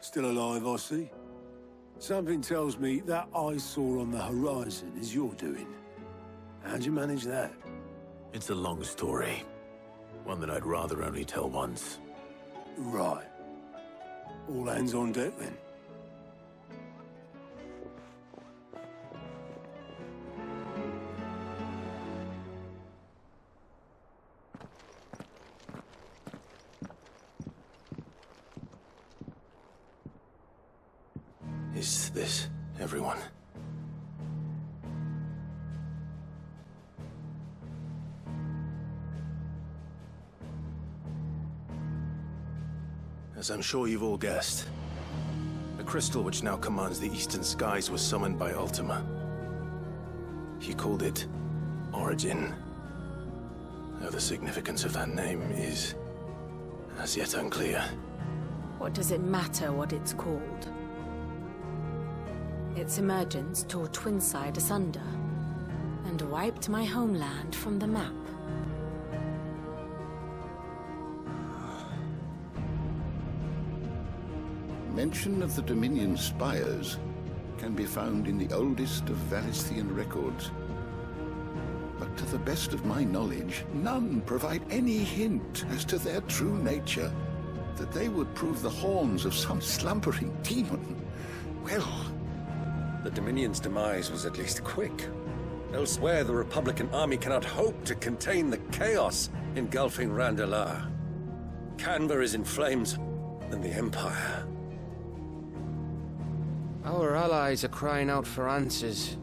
Still alive, I see. Something tells me that eyesore on the horizon is your doing. How'd you manage that? It's a long story. One that I'd rather only tell once. Right. All hands on deck, then. Is this everyone? As I'm sure you've all guessed, the crystal which now commands the eastern skies was summoned by Ultima. He called it Origin. Though the significance of that name is as yet unclear. What does it matter what it's called? Its emergence tore Twinside asunder, and wiped my homeland from the map. Mention of the Dominion spires can be found in the oldest of Valisthian records. But to the best of my knowledge, none provide any hint as to their true nature. That they would prove the horns of some slumbering demon. Well... The Dominion's demise was at least quick. Elsewhere, the Republican army cannot hope to contain the chaos engulfing Randalar. Canva is in flames, and the Empire. Our allies are crying out for answers.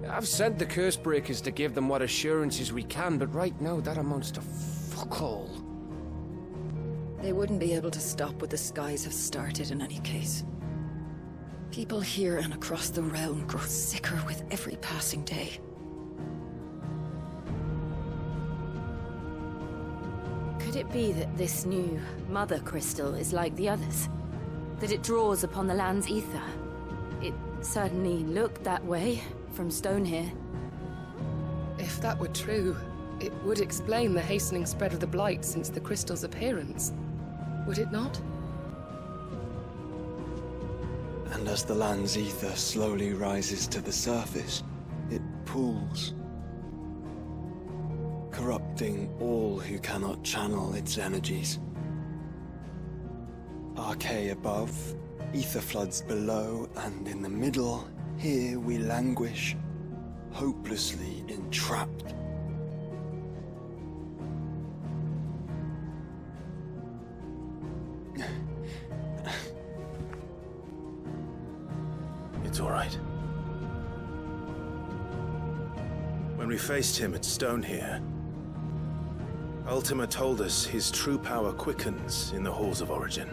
I've sent the Cursebreakers to give them what assurances we can, but right now that amounts to fuck all. They wouldn't be able to stop what the skies have started in any case. People here and across the realm grow sicker with every passing day. Could it be that this new Mother Crystal is like the others? That it draws upon the land's ether? It certainly looked that way from stone here. If that were true, it would explain the hastening spread of the Blight since the crystal's appearance. Would it not? And as the land's ether slowly rises to the surface, it pools, corrupting all who cannot channel its energies. Archay above, ether floods below, and in the middle, here we languish, hopelessly entrapped. It's all right. When we faced him at Stone here, Ultima told us his true power quickens in the halls of Origin.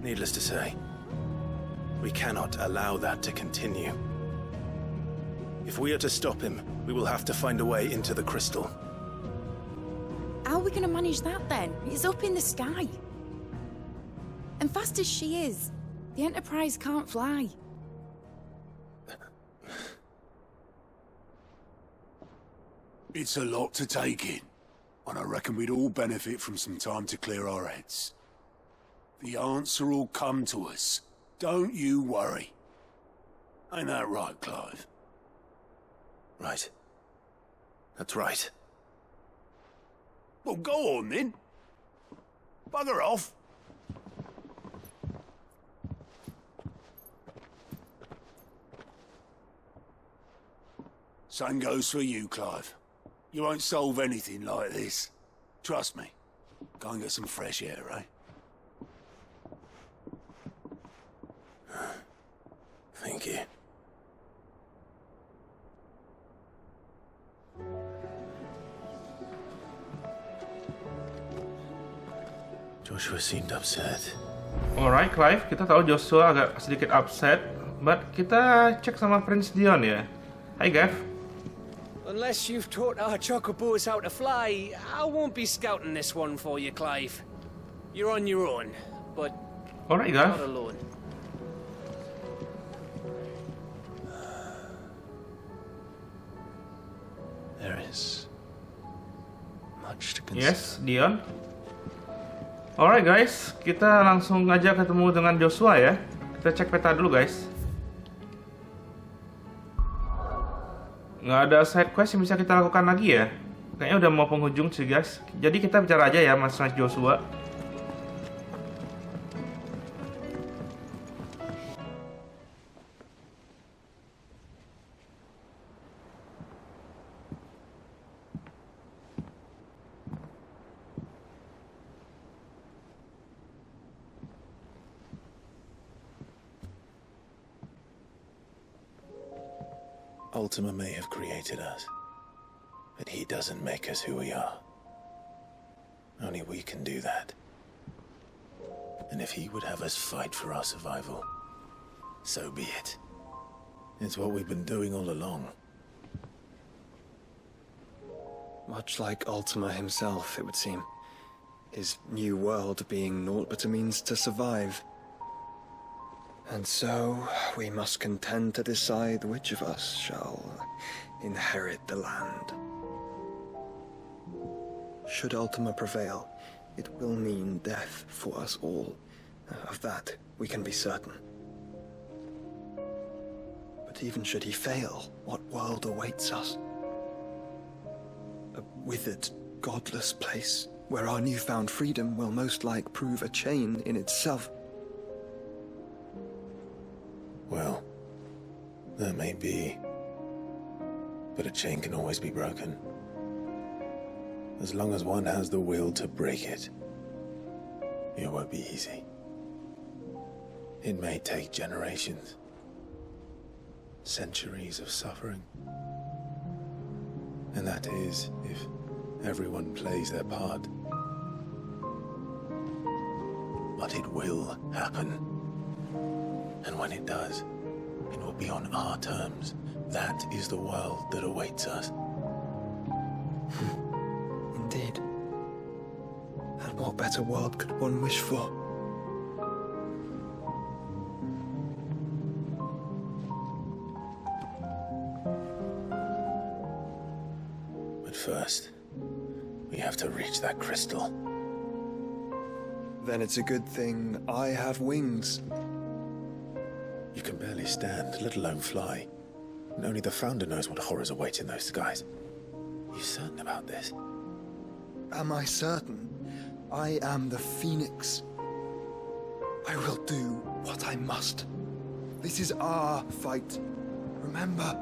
Needless to say, we cannot allow that to continue. If we are to stop him, we will have to find a way into the crystal. How are we going to manage that then? It's up in the sky. And fast as she is, the Enterprise can't fly. It's a lot to take in, and I reckon we'd all benefit from some time to clear our heads. The answer will come to us. Don't you worry. Ain't that right, Clive? Right. That's right. Well, go on then. Bugger off. Same goes for you, Clive. You won't solve anything like this. Trust me. Go and get some fresh air, eh? Thank you. Joshua seemed upset. Alright, Clive, kita tahu Joshua agak sedikit upset, but kita cek sama Prince Dion ya. Hi, Gav. Unless you've taught our chocobos how to fly, I won't be scouting this one for you, Clive. You're on your own, but alright, Gav. not alone. There is much to consider. Yes, Dion. Alright guys, kita langsung aja ketemu dengan Joshua ya. Kita cek peta dulu guys. Nggak ada side quest yang bisa kita lakukan lagi ya. Kayaknya udah mau penghujung sih guys. Jadi kita bicara aja ya Mas Joshua. Ultima may have created us, but he doesn't make us who we are. Only we can do that. And if he would have us fight for our survival, so be it. It's what we've been doing all along. Much like Ultima himself, it would seem. His new world being naught but a means to survive. And so, we must contend to decide which of us shall inherit the land. Should Ultima prevail, it will mean death for us all. Of that, we can be certain. But even should he fail, what world awaits us? A withered, godless place, where our newfound freedom will most like prove a chain in itself. Well, that may be, but a chain can always be broken. As long as one has the will to break it, it won't be easy. It may take generations, centuries of suffering. And that is, if everyone plays their part. But it will happen. And when it does, it will be on our terms. That is the world that awaits us. Indeed. And what better world could one wish for? But first, we have to reach that crystal. Then it's a good thing I have wings. You can barely stand, let alone fly. And only the Founder knows what horrors await in those skies. Are you certain about this? Am I certain? I am the Phoenix. I will do what I must. This is our fight. Remember?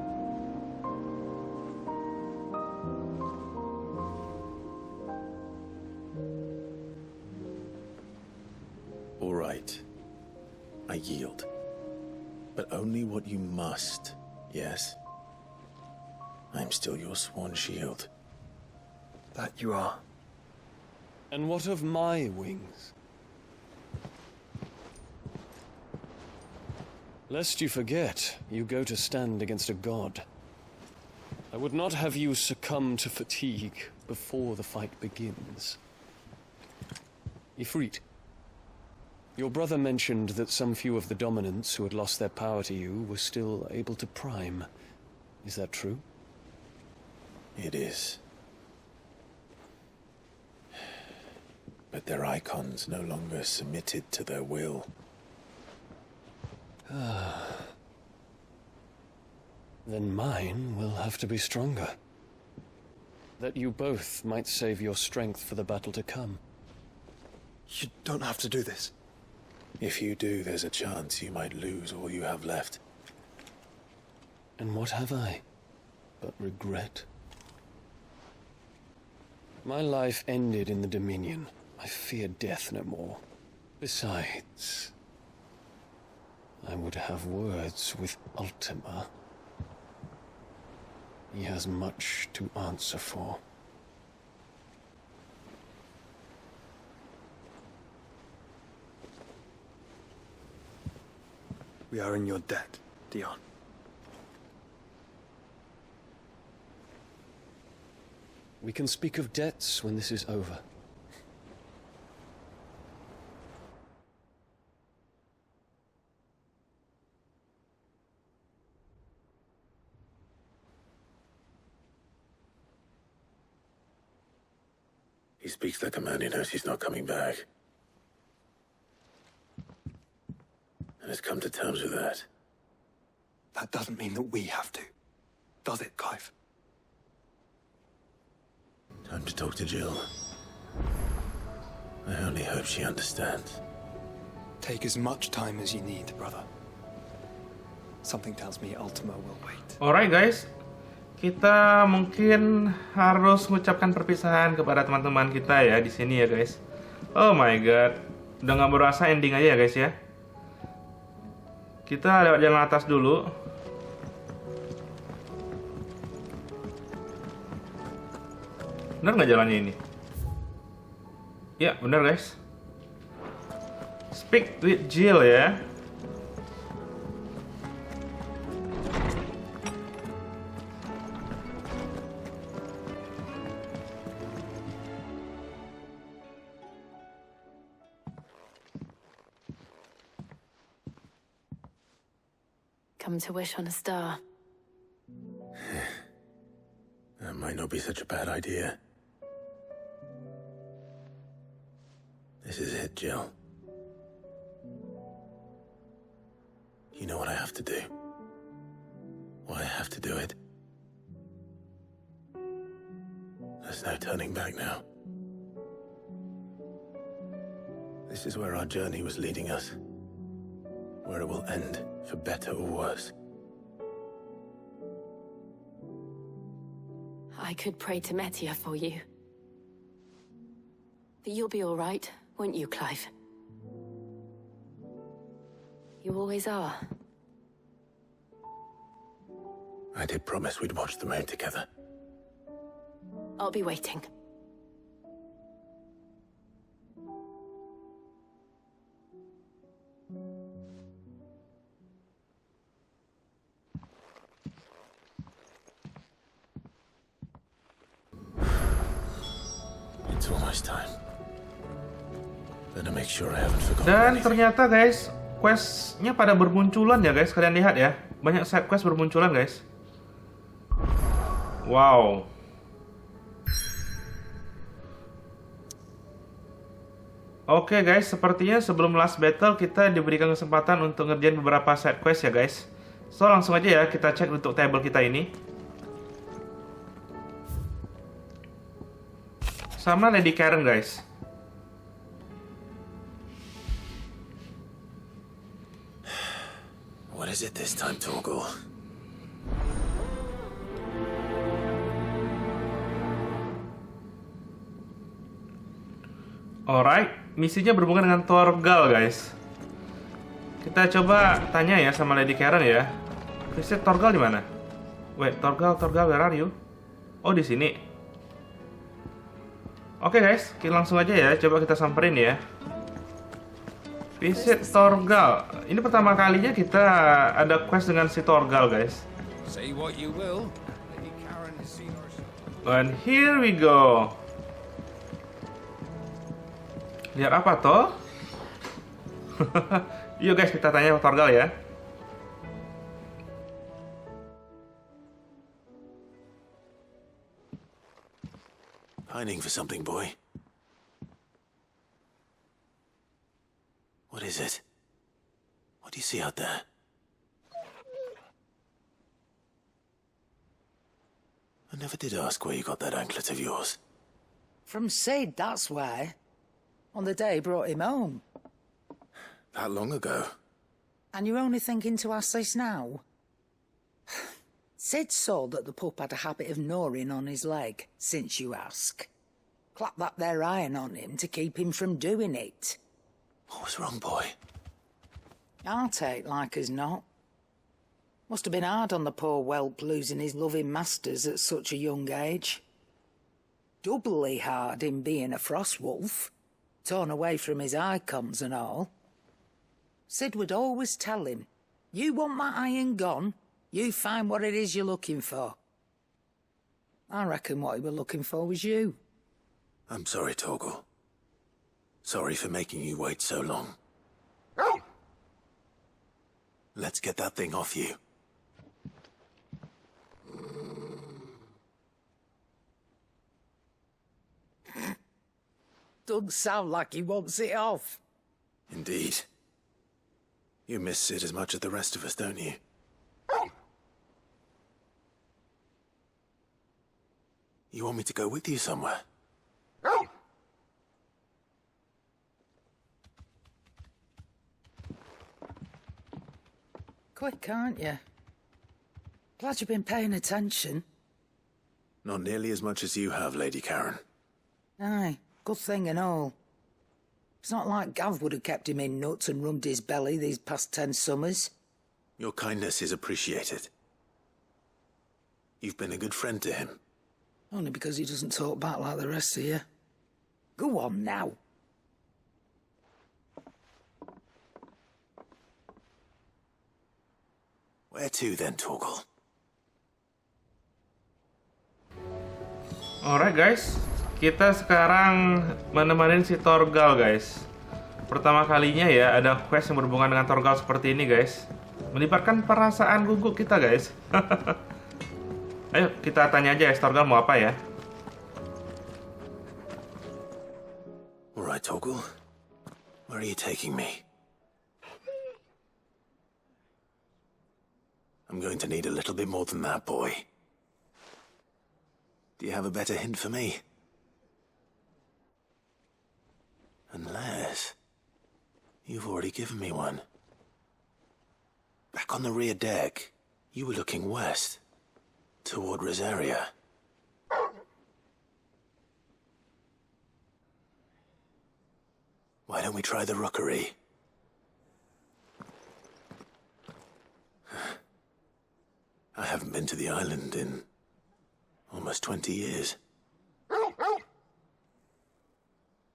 All right. I yield. But only what you must, yes? I'm still your sworn shield. That you are. And what of my wings? Lest you forget, you go to stand against a god. I would not have you succumb to fatigue before the fight begins. Ifrit, your brother mentioned that some few of the dominants who had lost their power to you were still able to prime. Is that true? It is. But their icons no longer submitted to their will. Then mine will have to be stronger. That you both might save your strength for the battle to come. You don't have to do this. If you do, there's a chance you might lose all you have left. And what have I but regret? My life ended in the Dominion. I fear death no more. Besides, I would have words with Ultima. He has much to answer for. We are in your debt, Dion. We can speak of debts when this is over. He speaks like a man who knows he's not coming back. Let's come to terms with that. That doesn't mean that we have to, does it, Clive? Time to talk to Jill. I only hope she understands. Take as much time as you need, brother. Something tells me Ultima will wait. Alright guys, kita mungkin harus mengucapkan perpisahan kepada teman-teman kita ya di sini ya guys. Oh my god, udah nggak berasa ending aja ya guys ya. Kita lewat jalan atas dulu. Bener nggak jalannya ini? Ya bener guys. Speak with Jill ya. Come to wish on a star. That might not be such a bad idea. This is it, Jill. You know what I have to do. Why I have to do it. There's no turning back now. This is where our journey was leading us. Where it will end, for better or worse. I could pray to Metia for you. But you'll be all right, won't you, Clive? You always are. I did promise we'd watch the moon together. I'll be waiting. It's almost time. Better make sure I haven't forgotten Dan anything. ternyata guys, quest-nya pada bermunculan ya guys. Kalian lihat ya, banyak side quest bermunculan guys. Wow. Oke guys, sepertinya sebelum last battle kita diberikan kesempatan untuk ngerjain beberapa side quest ya guys. So langsung aja ya kita cek untuk table kita ini. Sama Lady Karen guys. What is it this time, Torgal? Alright, misinya berhubungan dengan Torgal guys. Kita coba tanya ya sama Lady Karen ya. Visit Torgal di mana? Wait, Torgal, where are you? Oh, di sini. Oke guys, kita langsung aja ya. Coba kita samperin ya. Visit Torgal. Ini pertama kalinya kita ada quest dengan si Torgal guys. Say what you will. And here we go. Lihat apa toh? Yuk guys, kita tanya Torgal ya. Hiding for something, boy. What is it? What do you see out there? I never did ask where you got that anklet of yours. From Sid, that's why. On the day he brought him home. That long ago? And you're only thinking to ask this now? Sid saw that the pup had a habit of gnawing on his leg, since you ask. Clap that there iron on him to keep him from doing it. What was wrong, boy? I'll take like as not. Must have been hard on the poor whelp losing his loving masters at such a young age. Doubly hard in being a frost wolf, torn away from his icons and all. Sid would always tell him, you want that iron gone, you find what it is you're looking for. I reckon what he was looking for was you. I'm sorry, Torgal. Sorry for making you wait so long. Let's get that thing off you. Doesn't sound like he wants it off. Indeed. You miss Sid as much as the rest of us, don't you? You want me to go with you somewhere? Quick, aren't you? Glad you've been paying attention. Not nearly as much as you have, Lady Karen. Aye, good thing and all. It's not like Gav would have kept him in nuts and rubbed his belly these past 10 summers. Your kindness is appreciated. You've been a good friend to him. Only because he doesn't talk back like the rest of you. Go on now. Where to then, Torgal? Alright guys, kita sekarang menemani si Torgal guys. Pertama kalinya ya ada quest yang berhubungan dengan Torgal seperti ini guys. Melibatkan perasaan gugup kita guys. Ayo kita tanya aja ya Torgal mau apa ya. Alright, Torgal. Where are you taking me? I'm going to need a little bit more than that, boy. Do you have a better hint for me? Unless you've already given me one. Back on the rear deck, you were looking west, toward Rosaria. Why don't we try the rookery? I haven't been to the island in almost 20 years.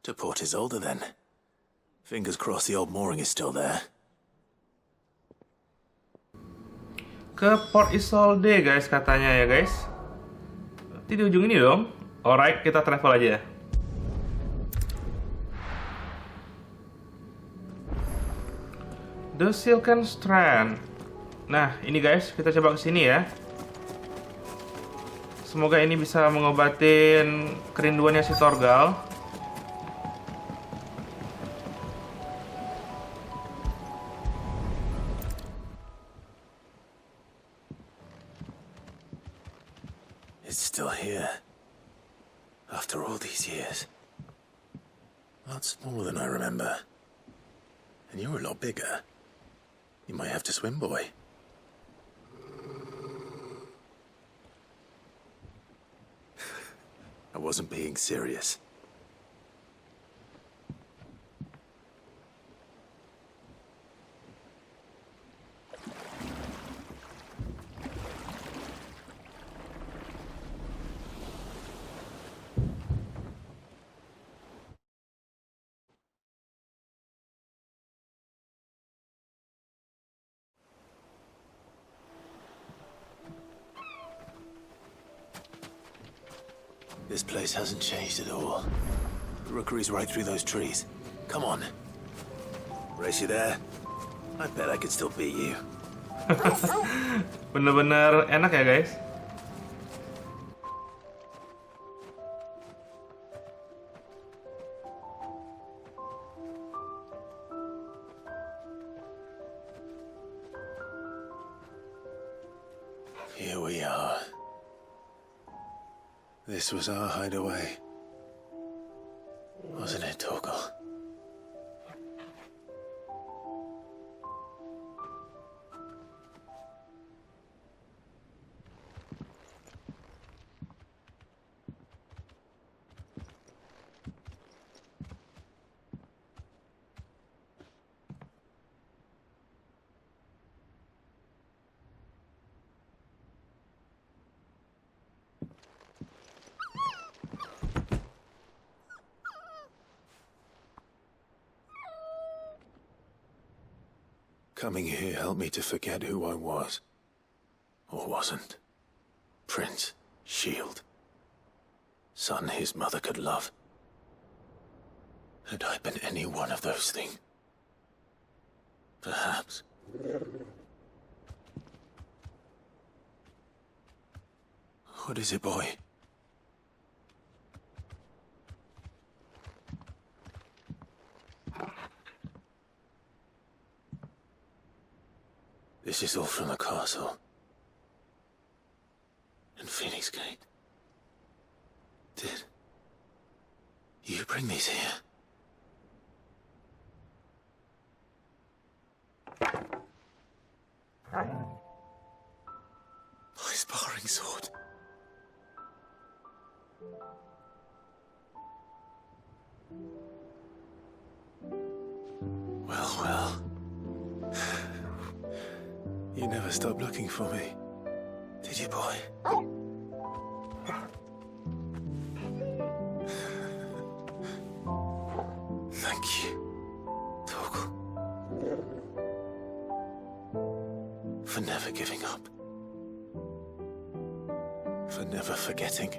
To Port Isolde, then. Fingers crossed the old mooring is still there. Ke Port Isolde guys katanya ya guys. Nanti di ujung ini dong. Alright, kita travel aja. The Silken Strand. Nah, ini guys, kita coba ke sini ya. Semoga ini bisa mengobatin kerinduannya si Torgal. It's still here. After all these years. A lot smaller than I remember. And you're a lot bigger. You might have to swim, boy. I wasn't being serious. This place hasn't changed at all. The rookery's right through those trees. Come on. Race you there? I bet I could still beat you. Bener-bener enak ya guys. Here we are. This was our hideaway. Wasn't it, Torgal? Coming here helped me to forget who I was. Or wasn't. Prince, shield. Son his mother could love. Had I been any one of those things? Perhaps. What is it, boy? This is all from the castle. And Phoenix Gate. Did you bring these here? My sparring sword. Well. You never stopped looking for me, did you, boy? Thank you, Torgal, for never giving up, for never forgetting.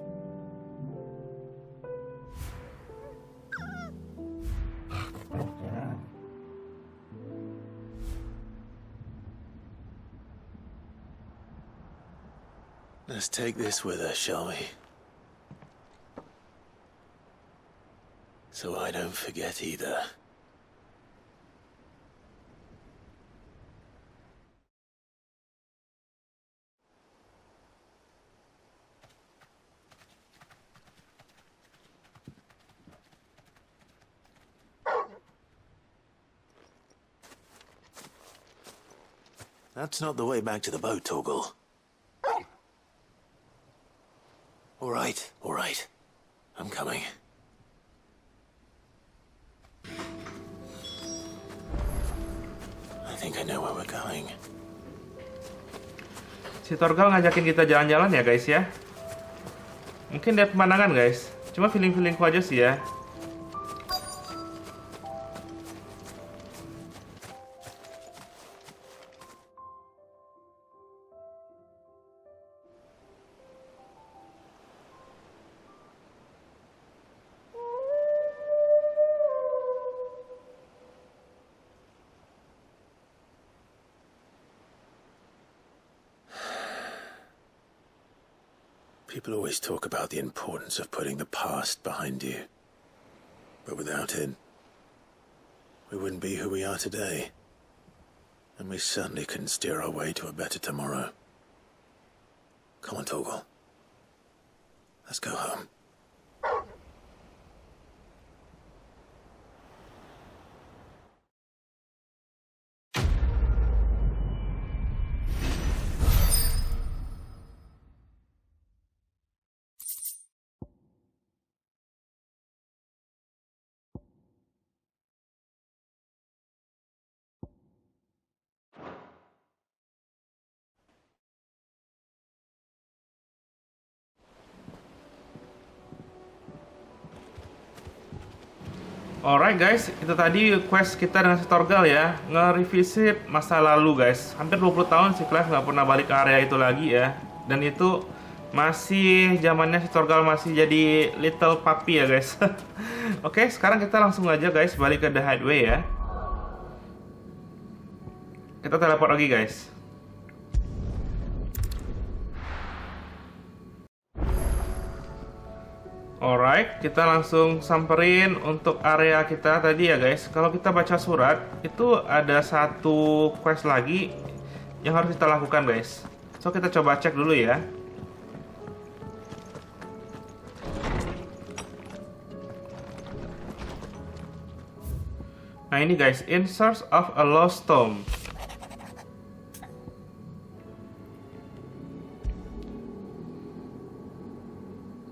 Let's take this with us, shall we? So I don't forget either. That's not the way back to the boat, Torgal. All right. I'm coming. I think I know where we're going. Si Torgal ngajakin kita jalan-jalan ya guys ya. Mungkin lihat pemandangan guys. Cuma feeling-feelingku aja sih ya. People always talk about the importance of putting the past behind you. But without it, we wouldn't be who we are today. And we certainly couldn't steer our way to a better tomorrow. Come on, Torgal. Let's go home. Alright guys, itu tadi quest kita dengan si Torgal ya. Nge-revisit masa lalu guys. Hampir 20 tahun si Clive nggak pernah balik ke area itu lagi ya. Dan itu masih zamannya si Torgal masih jadi little puppy ya guys. Oke, sekarang kita langsung aja guys balik ke The Hideaway ya. Kita teleport lagi guys. Alright, kita langsung samperin untuk area kita tadi ya guys. Kalau kita baca surat, itu ada satu quest lagi yang harus kita lakukan guys. So kita coba cek dulu ya. Nah ini guys, In Search of a Lost Tomb.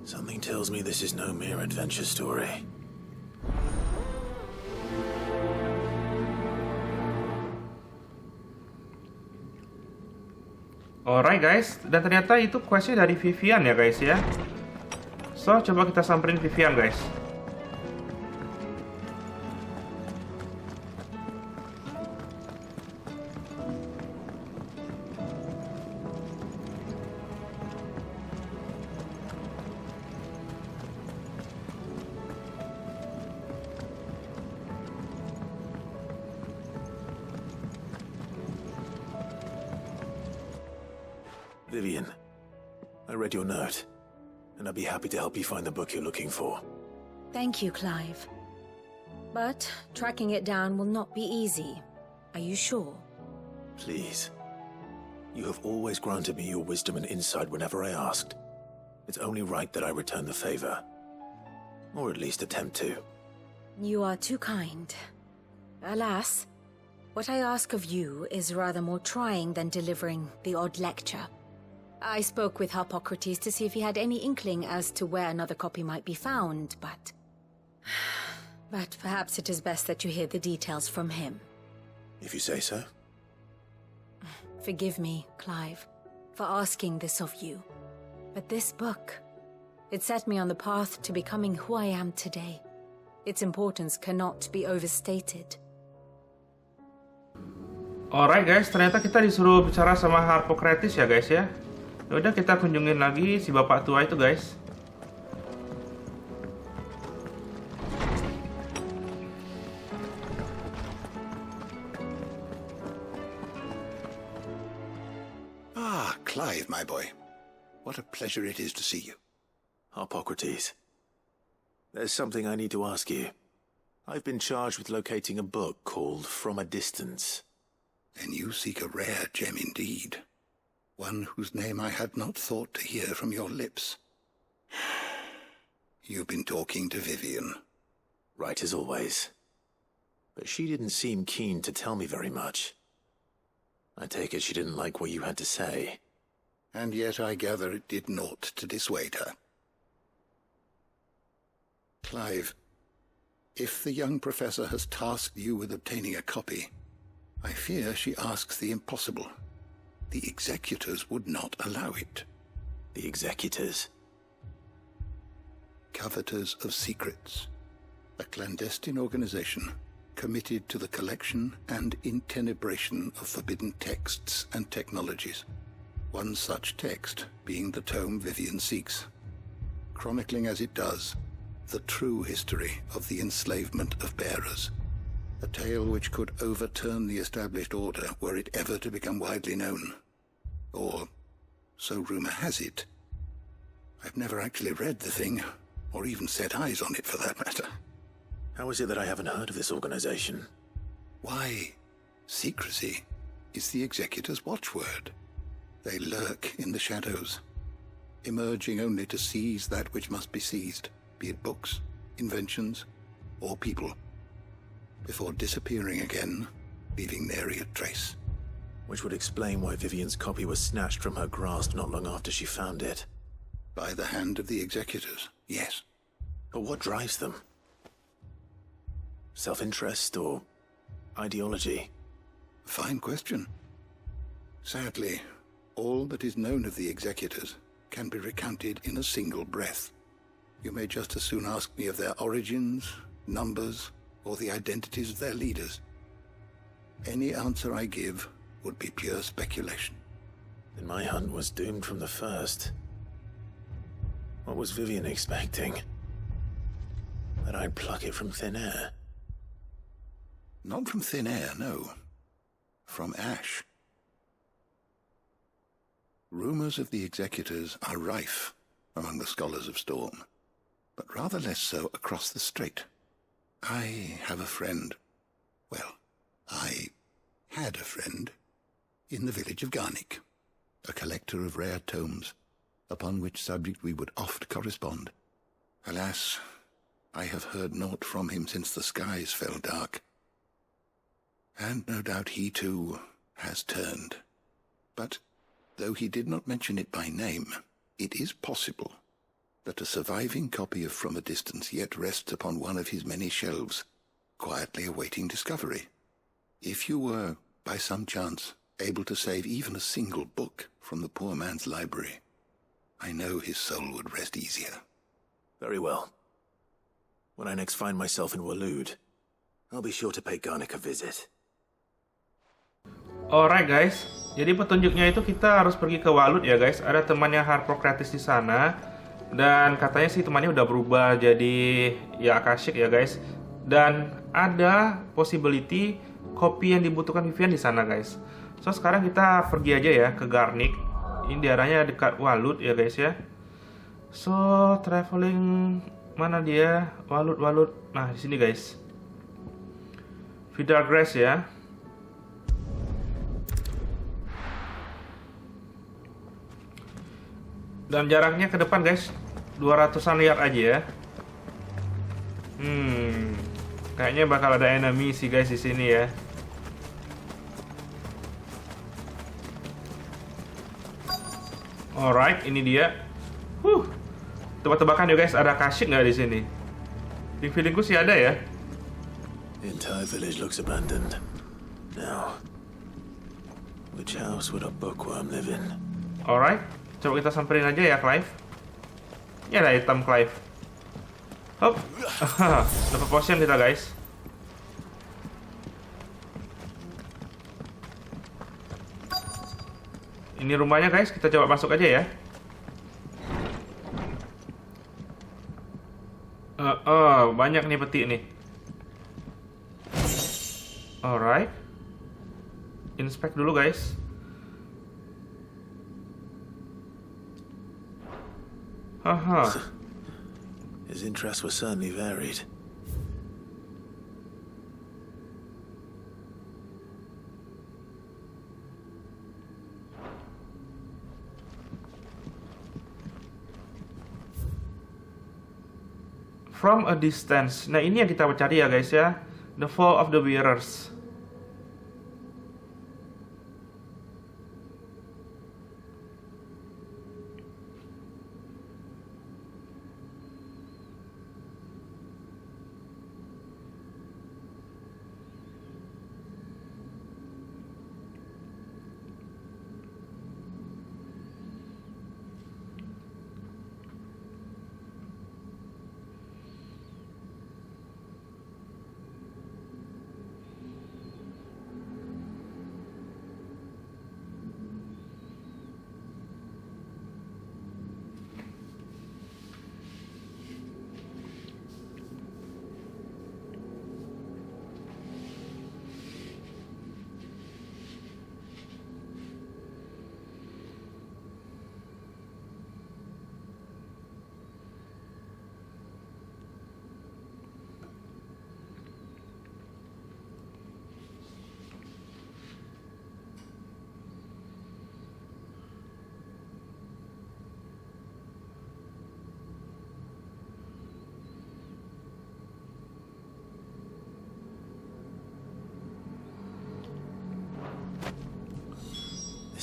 Something tells me this is no mere adventure story. Alright guys, dan ternyata itu questnya dari Vivian ya guys ya. So, coba kita samperin Vivian guys. Vivian, I read your note, and I'd be happy to help you find the book you're looking for. Thank you, Clive. But tracking it down will not be easy. Are you sure? Please, You have always granted me your wisdom and insight whenever I asked. It's only right that I return the favor. Or at least attempt to. You are too kind. Alas, what I ask of you is rather more trying than delivering the odd lecture. I spoke with Hippocrates to see if he had any inkling as to where another copy might be found, but perhaps it is best that you hear the details from him. If you say so. Forgive me, Clive, for asking this of you. But this book, it set me on the path to becoming who I am today. Its importance cannot be overstated. Alright guys, ternyata kita disuruh bicara sama Hippocrates ya guys ya. Yaudah kita kunjungin lagi si bapak tua itu guys. Ah, Clive, my boy. What a pleasure it is to see you. Hippocrates. There's something I need to ask you. I've been charged with locating a book called From a Distance. Then you seek a rare gem indeed. One whose name I had not thought to hear from your lips. You've been talking to Vivian. Right as always. But she didn't seem keen to tell me very much. I take it she didn't like what you had to say. And yet I gather it did naught to dissuade her. Clive, if the young professor has tasked you with obtaining a copy, I fear she asks the impossible. The executors would not allow it. The executors? Coveters of Secrets. A clandestine organization committed to the collection and intenebration of forbidden texts and technologies. One such text being the tome Vivian seeks, chronicling as it does the true history of the enslavement of bearers. A tale which could overturn the established order were it ever to become widely known. Or, so rumor has it. I've never actually read the thing, or even set eyes on it for that matter. How is it that I haven't heard of this organization? Why, secrecy is the executor's watchword. They lurk in the shadows, emerging only to seize that which must be seized, be it books, inventions, or people, before disappearing again, leaving nary a trace. Which would explain why Vivian's copy was snatched from her grasp not long after she found it. By the hand of the executors, yes. But what drives them? Self-interest or ideology? Fine question. Sadly, all that is known of the executors can be recounted in a single breath. You may just as soon ask me of their origins, numbers, or the identities of their leaders. Any answer I give would be pure speculation. Then my hunt was doomed from the first. What was Vivian expecting? That I'd pluck it from thin air? Not from thin air, no. From ash. Rumors of the executors are rife among the scholars of Storm, but rather less so across the strait. I have a friend. Well, I had a friend in the village of Garnick, a collector of rare tomes, upon which subject we would oft correspond. Alas, I have heard naught from him since the skies fell dark. And no doubt he too has turned. But though he did not mention it by name, it is possible that a surviving copy of From a Distance yet rests upon one of his many shelves, quietly awaiting discovery. If you were, by some chance, able to save even a single book from the poor man's library, I know his soul would rest easier. Very well. When I next find myself in Waloed, I'll be sure to pay Garnick a visit. Alright guys, jadi petunjuknya itu kita harus pergi ke Waloed ya guys. Ada temannya Hippocrates di sana, dan katanya sih temannya udah berubah jadi ya Akashic ya guys. Dan ada possibility kopi yang dibutuhkan Vivian di sana guys. So sekarang kita pergi aja ya ke Garnick. Ini daerahnya dekat Waloed ya guys ya. So traveling mana dia? Waloed. Nah di sini guys. Vidargrass ya. Dan jaraknya ke depan guys 200-an yard aja ya. Kayaknya bakal ada enemy sih guys di sini ya. Alright, ini dia. Tebak-tebakan ya guys, ada kasih nggak di sini? Di feelingku sih ada ya. The entire village looks abandoned. Now, which house would a bookworm live in? Alright, coba kita samperin aja ya Clive. Ini ada item Clive. Hop, dapat potion kita guys. Ini rumahnya guys, kita coba masuk aja ya. Banyak nih peti nih. Alright. Inspect dulu guys. His interests were certainly varied. From a distance. Nah, ini yang kita cari ya guys ya. The Fall of the Wearers.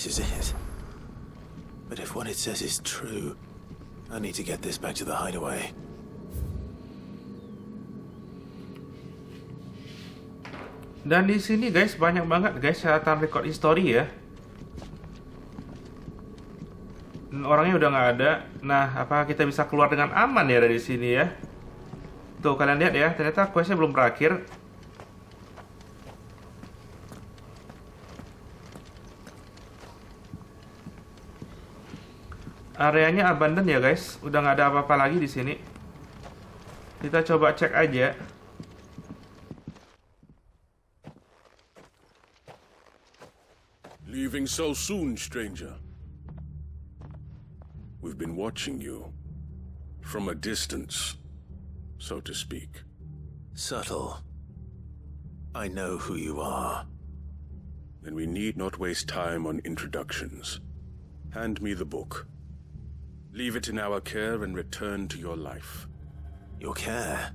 This is it. But if what it says is true, I need to get this back to the hideaway. Dan di sini guys banyak banget guys catatan record history ya. Dan orangnya udah nggak ada. Nah, apakah kita bisa keluar dengan aman ya dari sini ya? Tuh kalian lihat ya, ternyata questnya belum berakhir. Areanya abandon ya guys, udah nggak ada apa-apa lagi di sini. Kita coba cek aja. Leaving so soon, stranger. We've been watching you from a distance, so to speak. Subtle. I know who you are. Then we need not waste time on introductions. Hand me the book. Leave it in our care and return to your life. Your care?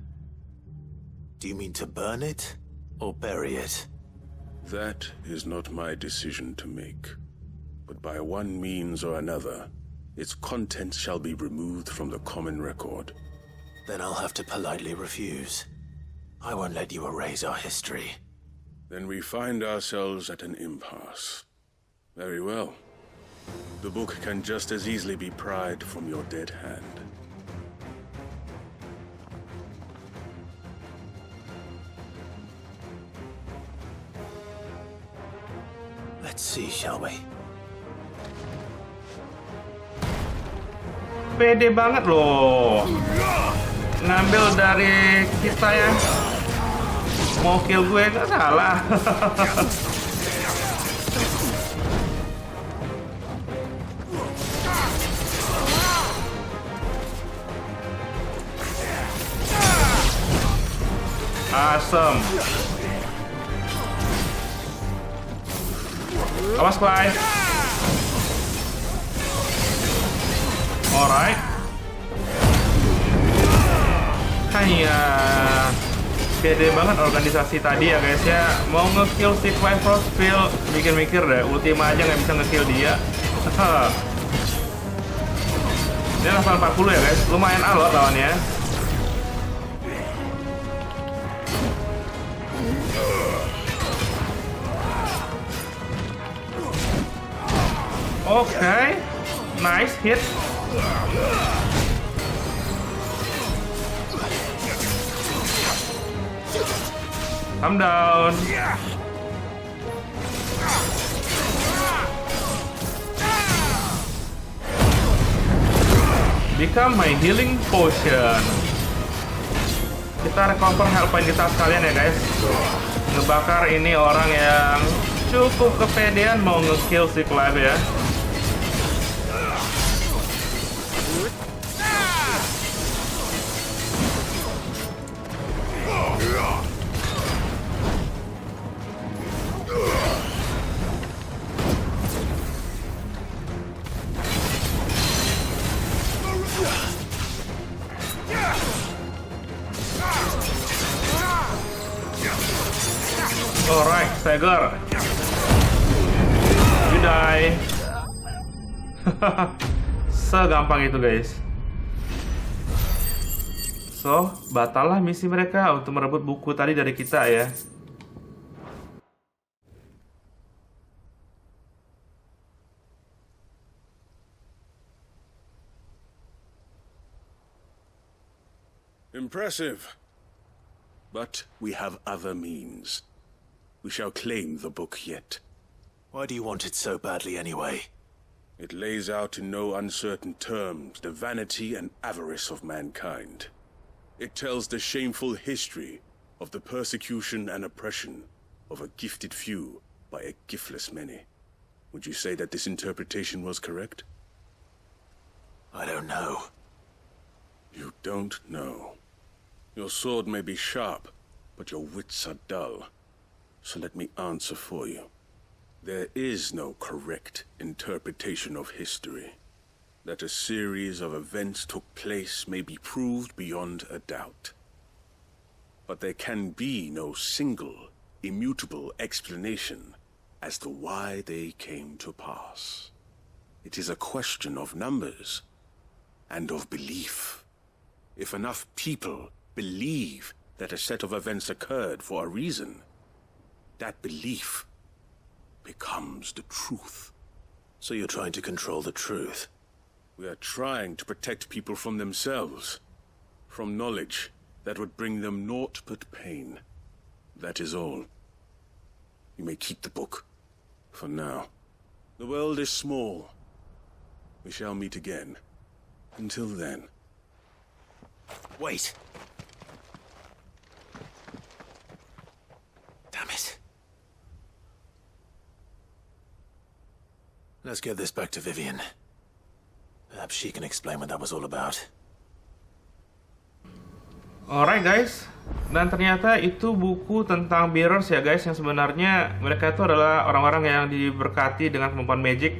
Do you mean to burn it or bury it? That is not my decision to make. But by one means or another, its contents shall be removed from the common record. Then I'll have to politely refuse. I won't let you erase our history. Then we find ourselves at an impasse. Very well. The book can just as easily be pried from your dead hand. Let's see, shall we? Pede banget loh. Ngambil dari kita ya. Mau kill gue nggak salah. Awesome. Awas Clive. Alright. Kayak pede banget organisasi tadi ya guys ya. Mau nge-kill si Clive Rossville, mikir-mikir deh, Ultima aja nggak bisa nge-kill dia. Dia level 40 ya guys, lumayan alot lawannya. Oke, nice hit. Calm down. Become my healing potion. Kita recover health point kita sekalian ya guys. Ngebakar ini orang yang cukup kepedean mau nge-kill si Clive ya. Alright, Stagger. You die. Segampang itu guys. So, batallah misi mereka untuk merebut buku tadi dari kita ya. Impressive. But we have other means. We shall claim the book yet. Why do you want it so badly anyway? It lays out in no uncertain terms the vanity and avarice of mankind. It tells the shameful history of the persecution and oppression of a gifted few by a giftless many. Would you say that this interpretation was correct? I don't know. You don't know. Your sword may be sharp, but your wits are dull. So let me answer for you. There is no correct interpretation of history. That a series of events took place may be proved beyond a doubt. But there can be no single, immutable explanation as to why they came to pass. It is a question of numbers and of belief. If enough people believe that a set of events occurred for a reason, that belief becomes the truth. So you're trying to control the truth? We are trying to protect people from themselves, from knowledge that would bring them naught but pain. That is all. You may keep the book, for now. The world is small. We shall meet again. Until then. Wait! Damn it. Let's get this back to Vivian. Perhaps she can explain what that was all about. Alright guys, dan ternyata itu buku tentang bearers ya guys, yang sebenarnya mereka itu adalah orang-orang yang diberkati dengan kemampuan magic,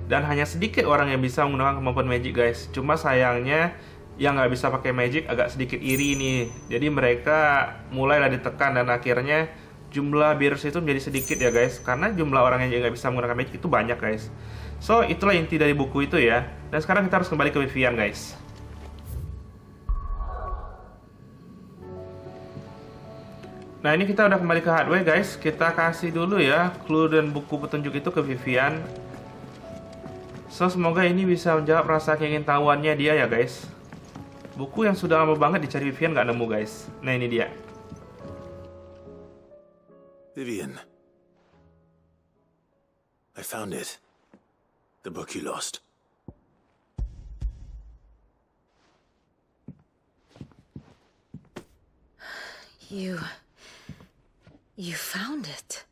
dan hanya sedikit orang yang bisa menggunakan kemampuan magic guys. Cuma sayangnya yang nggak bisa pakai magic agak sedikit iri nih. Jadi mereka mulailah ditekan dan akhirnya jumlah bearers itu menjadi sedikit ya guys, karena jumlah orang yang nggak bisa menggunakan magic itu banyak guys. So itulah inti dari buku itu ya. Dan sekarang kita harus kembali ke Vivian guys. Nah ini kita udah kembali ke hideaway guys. Kita kasih dulu ya clue dan buku petunjuk itu ke Vivian. So semoga ini bisa menjawab rasa keingintahuannya dia ya guys. Buku yang sudah lama banget dicari Vivian nggak nemu guys. Nah ini dia. Vivian. I found it. The book you lost. You found it.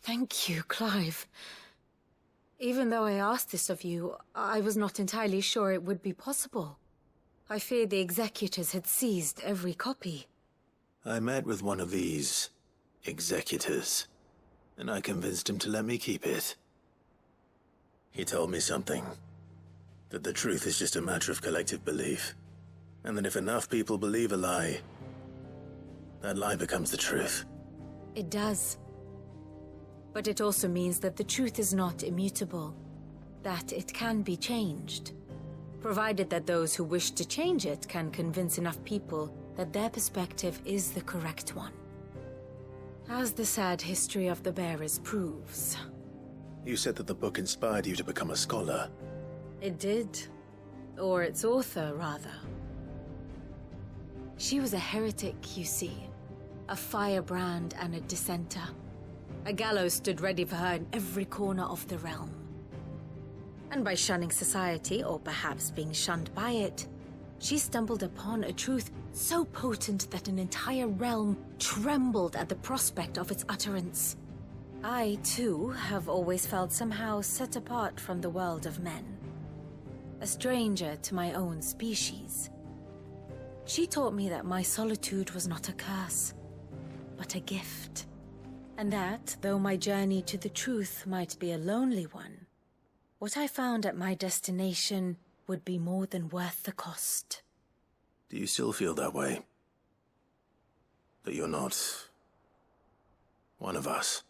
Thank you, Clive. Even though I asked this of you, I was not entirely sure it would be possible. I feared the executors had seized every copy. I met with one of these executors, and I convinced him to let me keep it. He told me something That the truth is just a matter of collective belief. And that if enough people believe a lie, that lie becomes the truth. It does. But it also means that the truth is not immutable. That it can be changed. Provided that those who wish to change it can convince enough people that their perspective is the correct one. As the sad history of the bearers proves. You said that the book inspired you to become a scholar. It did. Or its author, rather. She was a heretic, you see. A firebrand and a dissenter. A gallows stood ready for her in every corner of the realm. And by shunning society, or perhaps being shunned by it, she stumbled upon a truth so potent that an entire realm trembled at the prospect of its utterance. I, too, have always felt somehow set apart from the world of men. A stranger to my own species. She taught me that my solitude was not a curse, but a gift. And that, though my journey to the truth might be a lonely one, what I found at my destination would be more than worth the cost. Do you still feel that way? That you're not one of us?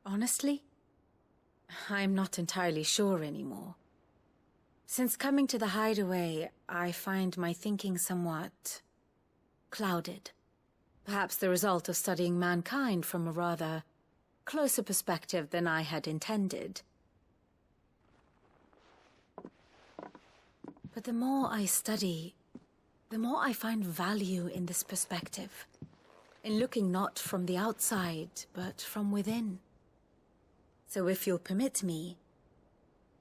Honestly, I'm not entirely sure anymore. Since coming to the hideaway, I find my thinking somewhat clouded. Perhaps the result of studying mankind from a rather closer perspective than I had intended. But the more I study, the more I find value in this perspective. In looking not from the outside, but from within. So if you'll permit me,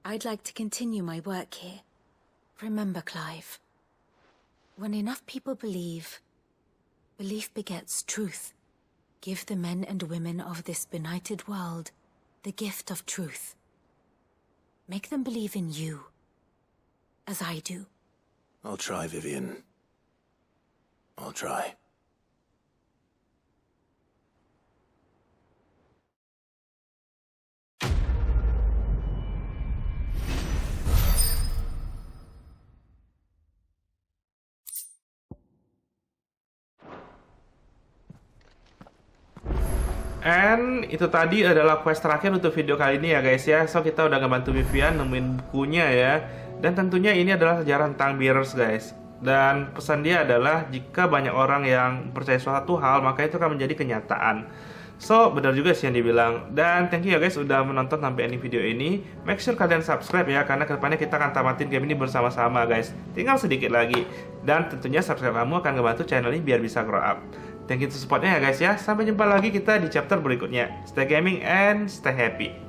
I'd like to continue my work here. Remember, Clive, when enough people believe, belief begets truth. Give the men and women of this benighted world the gift of truth. Make them believe in you, as I do. I'll try, Vivian. I'll try. And itu tadi adalah quest terakhir untuk video kali ini ya guys ya. So kita udah ngebantu Vivian nemuin bukunya ya. Dan tentunya ini adalah sejarah tentang bearers guys. Dan pesan dia adalah jika banyak orang yang percaya suatu hal, maka itu akan menjadi kenyataan. So benar juga sih yang dibilang. Dan thank you ya guys udah menonton sampai ending video ini. Make sure kalian subscribe ya, karena kedepannya kita akan tamatin game ini bersama-sama guys. Tinggal sedikit lagi. Dan tentunya subscribe kamu akan ngebantu channel ini biar bisa grow up. Thank you untuk supportnya ya guys ya. Sampai jumpa lagi kita di chapter berikutnya. Stay gaming and stay happy.